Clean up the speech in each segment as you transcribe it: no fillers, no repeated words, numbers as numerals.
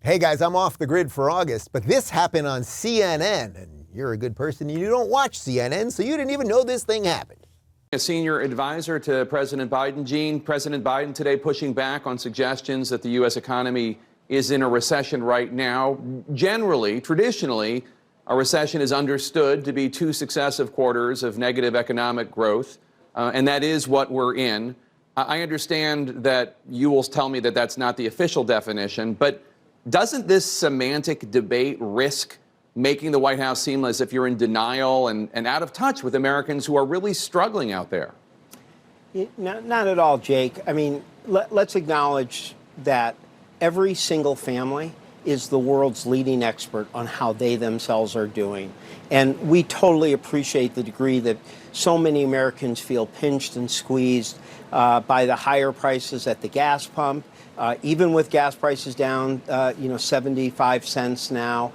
Hey guys, I'm off the grid for August, but this happened on CNN, and you're a good person and you don't watch CNN, so you didn't even know this thing happened. A senior advisor to President Biden, Gene, President Biden today pushing back on suggestions that the U.S. economy is in a recession right now. Generally, traditionally, a recession is understood to be 2 successive quarters of negative economic growth, and that is what we're in. I understand that you will tell me that that's not the official definition, but doesn't this semantic debate risk making the White House seem as if you're in denial and out of touch with Americans who are really struggling out there? Not at all, Jake. I mean, let's acknowledge that every single family is the world's leading expert on how they themselves are doing. And we totally appreciate the degree that so many Americans feel pinched and squeezed by the higher prices at the gas pump. Even with gas prices down, 75 cents now,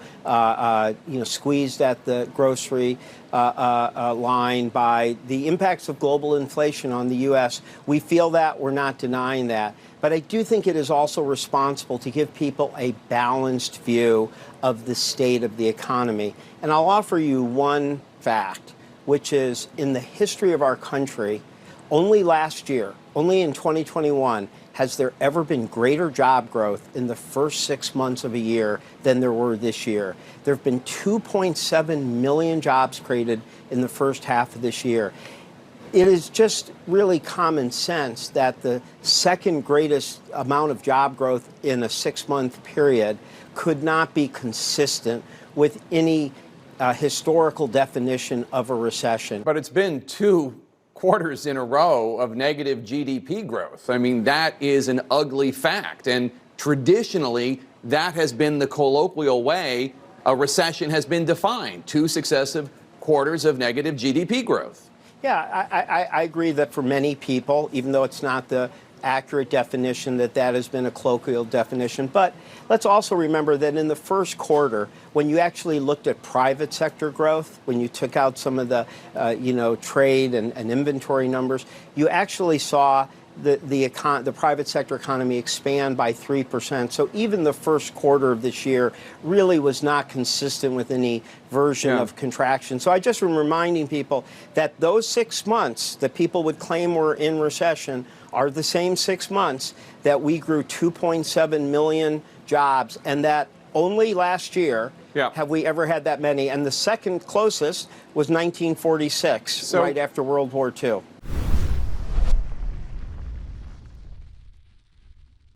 squeezed at the grocery line by the impacts of global inflation on the U.S. We feel that. We're not denying that. But I do think it is also responsible to give people a balanced view of the state of the economy. And I'll offer you one fact, which is in the history of our country, only last year, only in 2021, has there ever been greater job growth in the first 6 months of a year than there were this year. There have been 2.7 million jobs created in the first half of this year. It is just really common sense that the second greatest amount of job growth in a 6-month period could not be consistent with any historical definition of a recession. But it's been 2 quarters in a row of negative GDP growth. I mean, that is an ugly fact. And traditionally, that has been the colloquial way a recession has been defined, 2 successive quarters of negative GDP growth. Yeah, I agree that for many people, even though it's not the accurate definition, that has been a colloquial definition. But let's also remember that in the first quarter, when you actually looked at private sector growth, when you took out some of the, trade and inventory numbers, you actually saw the private sector economy expand by 3%. So even the first quarter of this year really was not consistent with any version of contraction. So I just am reminding people that those 6 months that people would claim were in recession are the same 6 months that we grew 2.7 million jobs, and that only last year have we ever had that many. And the second closest was 1946, right after World War II.